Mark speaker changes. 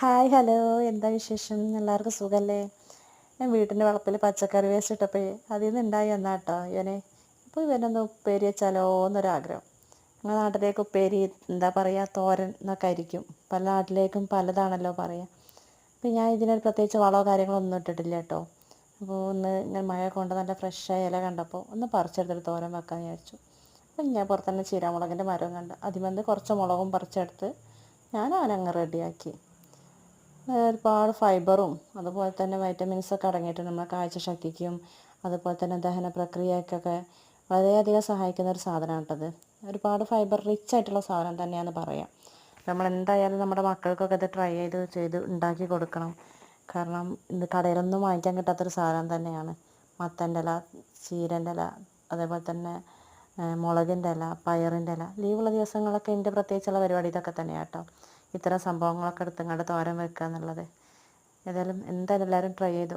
Speaker 1: Hi hello, എന്താ വിശേഷം? എല്ലാവർക്കും സുഖമല്ലേ? ഞാൻ വീട്ടിൻ്റെ വളപ്പിൽ പച്ചക്കറി വേസ്റ്റ് ഇട്ടപ്പോൾ അതിൽ നിന്ന് ഉണ്ടായി എന്നാ കേട്ടോ ഇവനെ. അപ്പോൾ ഇവനൊന്ന് ഉപ്പേരി വെച്ചാലോ എന്നൊരാഗ്രഹം. ഞങ്ങളുടെ നാട്ടിലേക്ക് ഉപ്പേരി എന്താ പറയുക, തോരൻ എന്നൊക്കെ ആയിരിക്കും. പല നാട്ടിലേക്കും പലതാണല്ലോ പറയുക. അപ്പോൾ ഞാൻ ഇതിനൊരു പ്രത്യേകിച്ച് വളമോ കാര്യങ്ങളോ ഒന്നും ഇട്ടിട്ടില്ല കേട്ടോ. അപ്പോൾ ഒന്ന് ഞാൻ മഴ കൊണ്ട് നല്ല ഫ്രഷായ ഇല കണ്ടപ്പോൾ ഒന്ന് പറിച്ചെടുത്തിട്ട് തോരൻ വെക്കാമെന്ന് വിചാരിച്ചു. അപ്പം ഞാൻ പുറത്തുതന്നെ ചീരാമുളകിൻ്റെ മരം കണ്ട് അതിൽ കുറച്ച് മുളകും പറിച്ചെടുത്ത് ഞാൻ അവനങ്ങ് റെഡിയാക്കി. ഒരുപാട് ഫൈബറും അതുപോലെ തന്നെ വൈറ്റമിൻസൊക്കെ അടങ്ങിയിട്ടുണ്ട്. നമ്മുടെ കാഴ്ചശക്തിക്കും അതുപോലെ തന്നെ ദഹന പ്രക്രിയക്കൊക്കെ വളരെയധികം സഹായിക്കുന്ന ഒരു സാധനമാണ് കേട്ടത്. ഒരുപാട് ഫൈബർ റിച്ച് ആയിട്ടുള്ള സാധനം തന്നെയാണെന്ന് പറയാം. നമ്മൾ എന്തായാലും നമ്മുടെ മക്കൾക്കൊക്കെ ഇത് ട്രൈ ചെയ്ത് ഉണ്ടാക്കി കൊടുക്കണം. കാരണം ഇത് കടയിലൊന്നും വാങ്ങിക്കാൻ കിട്ടാത്തൊരു സാധനം തന്നെയാണ്. മത്തൻ്റെ ഇല, ചീരൻ്റെ ഇല, അതേപോലെ തന്നെ മുളകിൻ്റെ ഇല, പയറിൻ്റെ ഇല. ലീവുള്ള ദിവസങ്ങളൊക്കെ എൻ്റെ പ്രത്യേകിച്ചുള്ള പരിപാടി ഇതൊക്കെ തന്നെയാണ് കേട്ടോ. ഇത്തരം സംഭവങ്ങളൊക്കെ എടുത്തങ്ങാണ്ട് തോരൻ വെക്കുക എന്നുള്ളത്. ഏതായാലും എന്തായാലും എല്ലാവരും ട്രൈ ചെയ്ത്